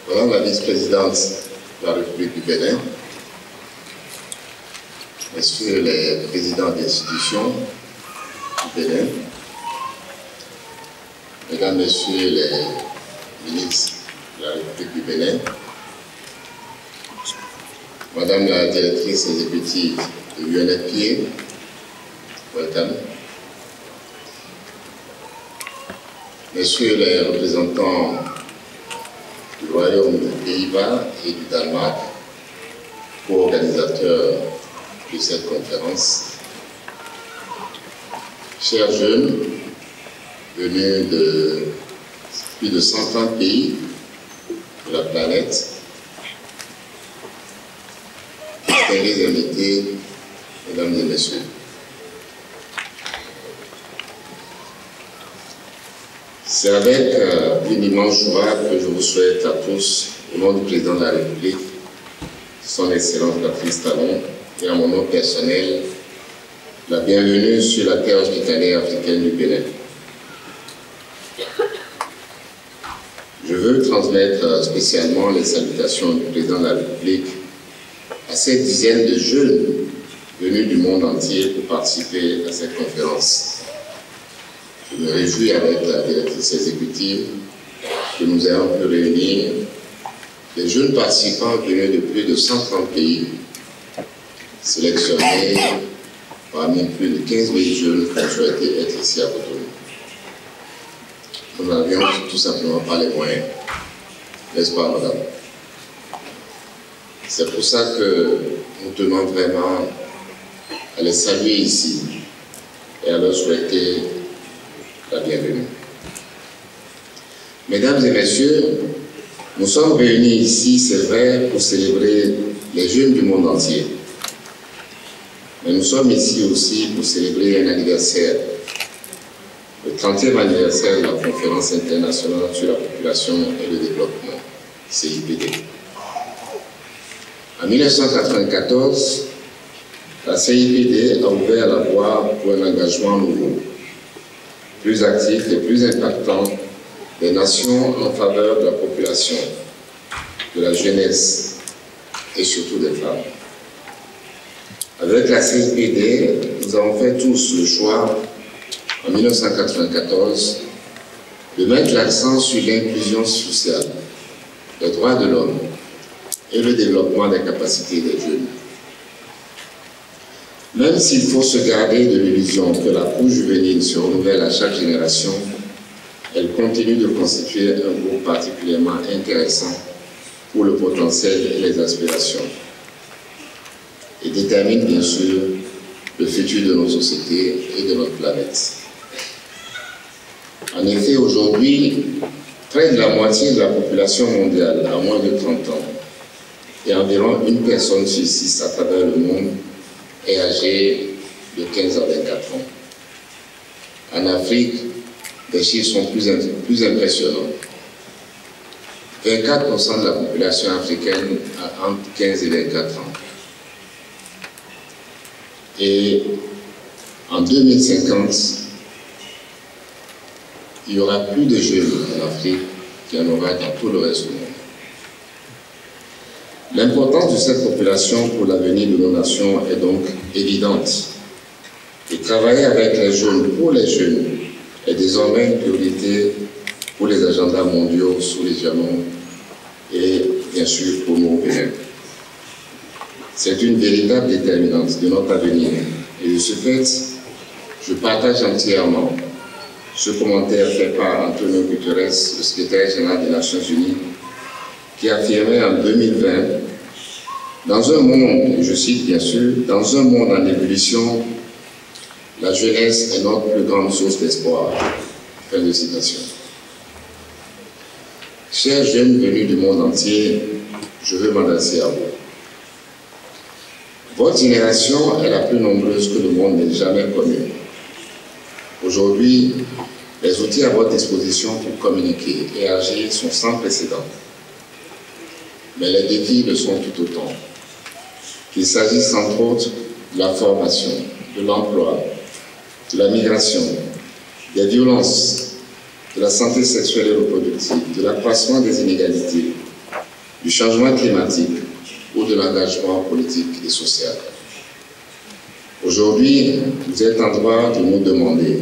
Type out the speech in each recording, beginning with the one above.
Madame la vice-présidente de la République du Bénin, messieurs les présidents d'institutions du Bénin, mesdames, messieurs les ministres de la République du Bénin, madame la directrice exécutive de l'UNFPA, welcome. Messieurs les représentants du Royaume des Pays-Bas et du Danemark, co-organisateurs de cette conférence, chers jeunes venus de plus de 130 pays de la planète, distingués invités, mesdames et messieurs. C'est avec une immense joie que je vous souhaite à tous, au nom du président de la République, son Excellence Patrice Talon, et à mon nom personnel, la bienvenue sur la terre hospitalière africaine du Bénin. Je veux transmettre spécialement les salutations du président de la République à cette dizaine de jeunes venus du monde entier pour participer à cette conférence. Je me réjouis avec la directrice exécutive que nous ayons pu réunir des jeunes participants venus de plus de 130 pays, sélectionnés parmi plus de 15 000 jeunes qui ont souhaité être ici à Cotonou. Nous n'avions tout simplement pas les moyens, n'est-ce pas, madame? C'est pour ça que nous tenons vraiment à les saluer ici et à leur souhaiter la bienvenue. Mesdames et messieurs, nous sommes réunis ici, c'est vrai, pour célébrer les jeunes du monde entier. Mais nous sommes ici aussi pour célébrer un anniversaire, le 30e anniversaire de la Conférence internationale sur la population et le développement, CIPD. En 1994, la CIPD a ouvert la voie pour un engagement nouveau, plus actif et plus impactant des nations en faveur de la population, de la jeunesse et surtout des femmes. Avec la CIPD, nous avons fait tous le choix, en 1994, de mettre l'accent sur l'inclusion sociale, les droits de l'homme et le développement des capacités des jeunes. Même s'il faut se garder de l'illusion que la couche juvénile se renouvelle à chaque génération, elle continue de constituer un groupe particulièrement intéressant pour le potentiel et les aspirations, et détermine bien sûr le futur de nos sociétés et de notre planète. En effet, aujourd'hui, près de la moitié de la population mondiale a moins de 30 ans, et environ une personne sur 6 à travers le monde est âgée de 15 à 24 ans. En Afrique, les chiffres sont plus impressionnants. 24% de la population africaine a entre 15 et 24 ans. Et en 2050, il y aura plus de jeunes en Afrique qu'il y en aura dans tout le reste du monde. L'importance de cette population pour l'avenir de nos nations est donc évidente. Et travailler avec les jeunes, pour les jeunes, est désormais une priorité pour les agendas mondiaux sous les jalons et bien sûr pour nos Bénin. C'est une véritable déterminante de notre avenir. Et de ce fait, je partage entièrement ce commentaire fait par Antonio Guterres, le secrétaire général des Nations Unies, qui affirmait en 2020, dans un monde, je cite bien sûr, dans un monde en ébullition, la jeunesse est notre plus grande source d'espoir. Fin de citation. Chers jeunes venus du monde entier, je veux m'adresser à vous. Votre génération est la plus nombreuse que le monde n'ait jamais connue. Aujourd'hui, les outils à votre disposition pour communiquer et agir sont sans précédent. Mais les défis le sont tout autant. Qu'il s'agisse entre autres de la formation, de l'emploi, de la migration, des violences, de la santé sexuelle et reproductive, de l'accroissement des inégalités, du changement climatique ou de l'engagement politique et social. Aujourd'hui, vous êtes en droit de nous demander,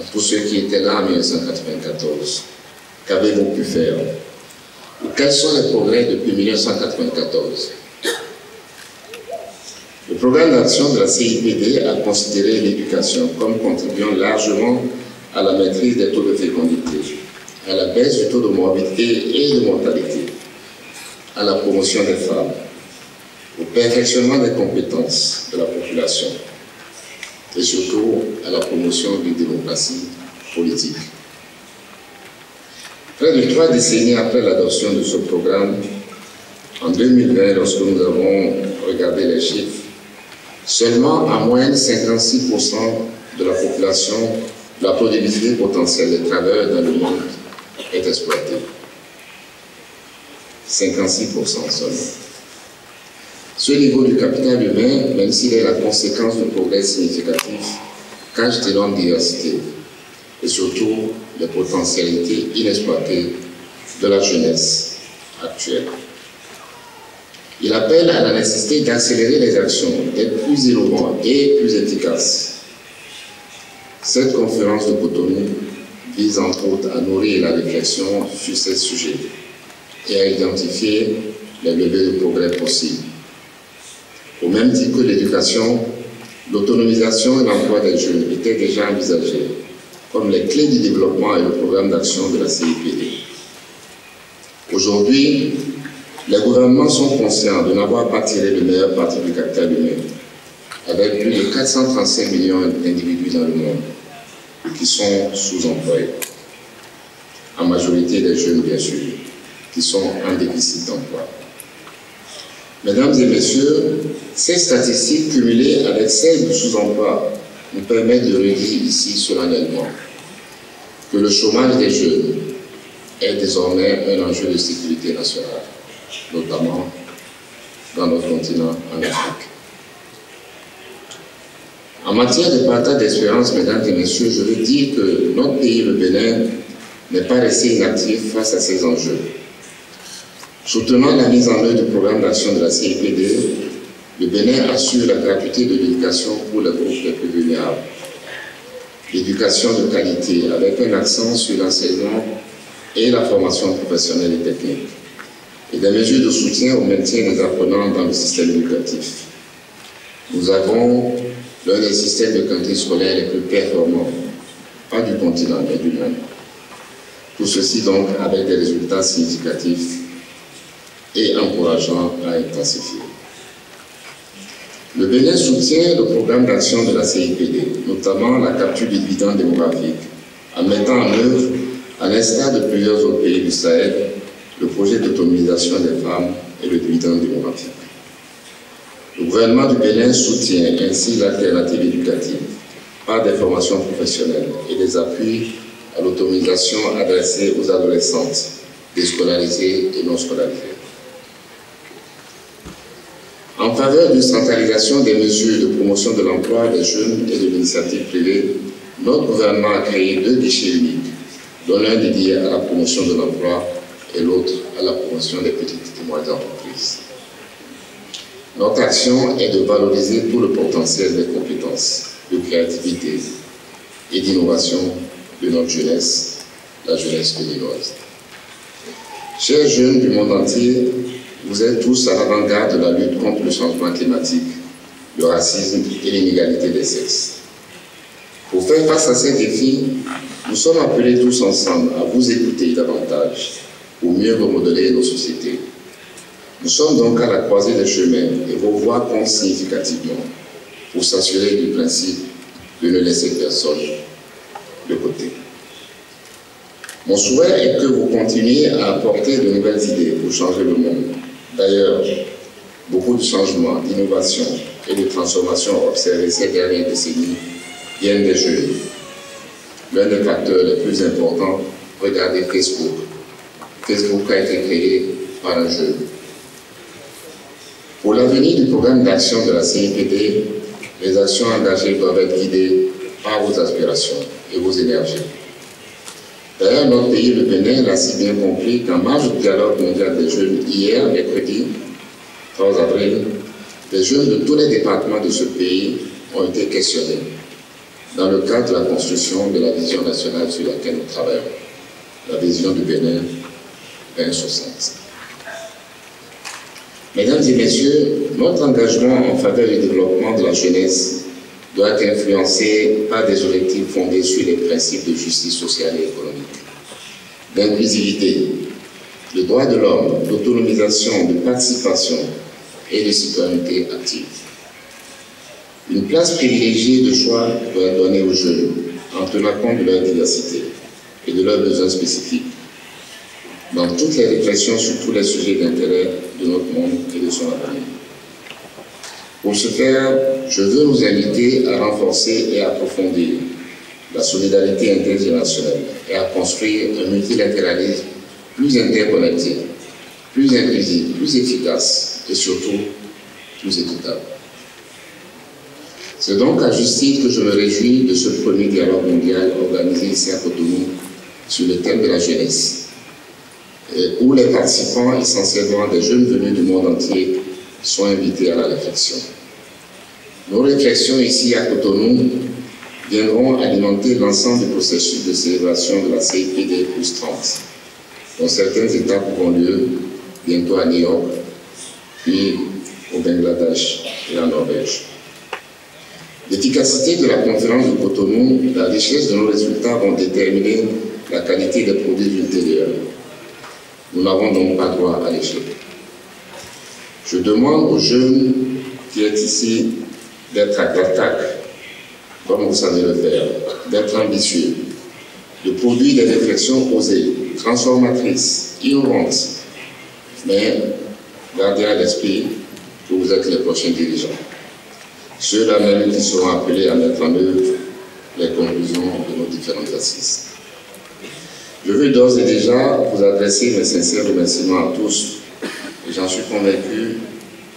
à tous ceux qui étaient là en 1994, qu'avez-vous pu faire? Ou quels sont les progrès depuis 1994? Le programme d'action de la CIPD a considéré l'éducation comme contribuant largement à la maîtrise des taux de fécondité, à la baisse du taux de morbidité et de mortalité, à la promotion des femmes, au perfectionnement des compétences de la population et surtout à la promotion d'une démocratie politique. Près de 3 décennies après l'adoption de ce programme, en 2020, lorsque nous avons regardé les chiffres, seulement en moyenne 56% de la population, de la productivité potentielle des travailleurs dans le monde est exploitée. 56% seulement. Ce niveau du capital humain, même s'il est la conséquence de progrès significatifs, cache d'énormes diversités et surtout les potentialités inexploitées de la jeunesse actuelle. Il appelle à la nécessité d'accélérer les actions, d'être plus innovants et plus efficaces. Cette conférence de Cotonou vise entre autres à nourrir la réflexion sur ces sujets et à identifier les leviers de progrès possibles. Au même titre que l'éducation, l'autonomisation et l'emploi des jeunes étaient déjà envisagés comme les clés du développement et le programme d'action de la CIPD. Aujourd'hui, les gouvernements sont conscients de n'avoir pas tiré le meilleur parti du capital humain, avec plus de 435 millions d'individus dans le monde qui sont sous-employés. En majorité des jeunes, bien sûr, qui sont en déficit d'emploi. Mesdames et messieurs, ces statistiques cumulées avec celles du sous-emploi nous permettent de redire ici solennellement que le chômage des jeunes est désormais un enjeu de sécurité nationale, notamment dans notre continent, en Afrique. En matière de partage d'expérience, mesdames et messieurs, je veux dire que notre pays, le Bénin, n'est pas resté inactif face à ces enjeux. Soutenant la mise en œuvre du programme d'action de la CIPD, le Bénin assure la gratuité de l'éducation pour les groupes les plus vulnérables. L'éducation de qualité avec un accent sur l'enseignement et la formation professionnelle et technique, et des mesures de soutien au maintien des apprenants dans le système éducatif. Nous avons l'un des systèmes de qualité scolaire les plus performants, pas du continent, mais du monde. Tout ceci donc avec des résultats significatifs et encourageants à intensifier. Le Bénin soutient le programme d'action de la CIPD, notamment la capture du dividende démographique, en mettant en œuvre, à l'instar de plusieurs autres pays du Sahel, le projet d'autonomisation des femmes et le dividende démographique. Le gouvernement du Bénin soutient ainsi l'alternative éducative par des formations professionnelles et des appuis à l'autonomisation adressée aux adolescentes, déscolarisées et non scolarisées. En faveur d'une centralisation des mesures de promotion de l'emploi des jeunes et de l'initiative privée, notre gouvernement a créé 2 guichets uniques, dont l'un dédié à la promotion de l'emploi et l'autre à la promotion des petites et moyennes entreprises. Notre action est de valoriser tout le potentiel des compétences, de créativité et d'innovation de notre jeunesse, la jeunesse béninoise. Chers jeunes du monde entier, vous êtes tous à l'avant-garde de la lutte contre le changement climatique, le racisme et l'inégalité des sexes. Pour faire face à ces défis, nous sommes appelés tous ensemble à vous écouter davantage pour mieux remodeler nos sociétés. Nous sommes donc à la croisée des chemins et vos voix comptent significativement pour s'assurer du principe de ne laisser personne de côté. Mon souhait est que vous continuiez à apporter de nouvelles idées pour changer le monde. D'ailleurs, beaucoup de changements, d'innovations et de transformations observés ces dernières décennies viennent des jeunes. L'un des facteurs les plus importants, regardez Facebook. Facebook a été créé par un jeune. Pour l'avenir du programme d'action de la CIPD, les actions engagées doivent être guidées par vos aspirations et vos énergies. D'ailleurs, notre pays, le Bénin, l'a si bien compris qu'en marge du dialogue mondial des jeunes, hier, mercredi 3 avril, les jeunes de tous les départements de ce pays ont été questionnés dans le cadre de la construction de la vision nationale sur laquelle nous travaillons, la vision du Bénin 2060. Mesdames et messieurs, notre engagement en faveur du développement de la jeunesse doit être influencé par des objectifs fondés sur les principes de justice sociale et économique, d'inclusivité, de droits de l'homme, d'autonomisation, de participation et de citoyenneté active. Une place privilégiée de choix doit être donnée aux jeunes en tenant compte de leur diversité et de leurs besoins spécifiques dans toutes les réflexions sur tous les sujets d'intérêt de notre monde et de son avenir. Pour ce faire, je veux nous inviter à renforcer et à approfondir la solidarité intergénérationnelle et à construire un multilatéralisme plus interconnecté, plus inclusif, plus efficace et surtout plus équitable. C'est donc à juste titre que je me réjouis de ce premier dialogue mondial organisé ici à Cotonou sur le thème de la jeunesse, où les participants, essentiellement des jeunes venus du monde entier, sont invités à la réflexion. Nos réflexions ici à Cotonou viendront alimenter l'ensemble du processus de célébration de la CIPD plus 30, dont certaines étapes auront lieu bientôt à New York, puis au Bangladesh et en Norvège. L'efficacité de la conférence de Cotonou, la richesse de nos résultats vont déterminer la qualité des produits ultérieurs. Nous n'avons donc pas droit à l'échec. Je demande aux jeunes qui sont ici d'être à l'attaque, comme vous savez le faire, d'être ambitieux, de produire des réflexions osées, transformatrices, innovantes, mais gardez à l'esprit que vous êtes les prochains dirigeants. Ceux-là même qui seront appelés à mettre en œuvre les conclusions de nos différentes assises. Je veux d'ores et déjà vous adresser mes sincères remerciements à tous et j'en suis convaincu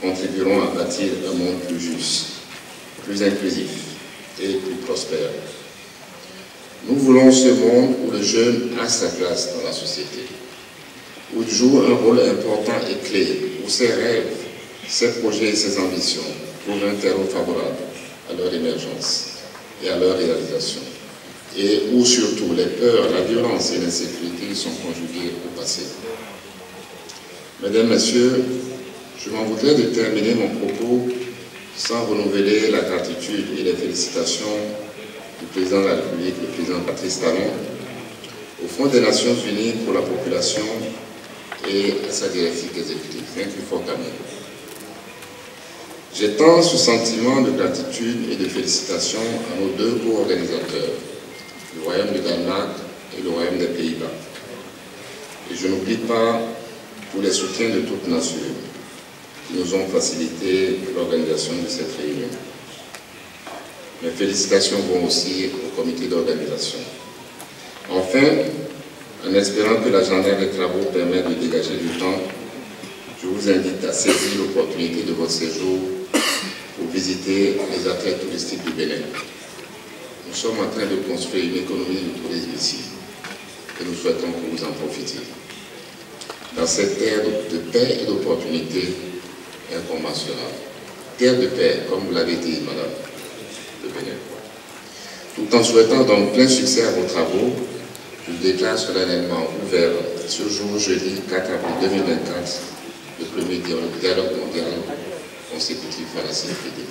contribueront à bâtir un monde plus juste, plus inclusif et plus prospère. Nous voulons ce monde où le jeune a sa place dans la société, où il joue un rôle important et clé, où ses rêves, ses projets et ses ambitions trouvent un terreau favorable à leur émergence et à leur réalisation, et où surtout les peurs, la violence et l'insécurité sont conjuguées au passé. Mesdames, Messieurs, je m'en voudrais de terminer mon propos sans renouveler la gratitude et les félicitations du président de la République, le président Patrice Talon, au Fonds des Nations Unies pour la population et à sa directive exécutive. Thank you for coming. J'étends ce sentiment de gratitude et de félicitations à nos deux co-organisateurs, le Royaume du Danemark et le Royaume des Pays-Bas. Et je n'oublie pas tous les soutiens de toute nature qui nous ont facilité l'organisation de cette réunion. Mes félicitations vont aussi au comité d'organisation. Enfin, en espérant que l'agenda des travaux permette de dégager du temps, je vous invite à saisir l'opportunité de votre séjour pour visiter les attraits touristiques du Bénin. Nous sommes en train de construire une économie du tourisme ici et nous souhaitons que vous en profitiez. Dans cette terre de paix et d'opportunités incommensurables. Terre de paix, comme vous l'avez dit, Madame le Bénin. Tout en souhaitant donc plein succès à vos travaux, je déclare solennellement ouvert ce jour, jeudi 4 avril 2024, le premier dialogue mondial consécutif à la CIPD.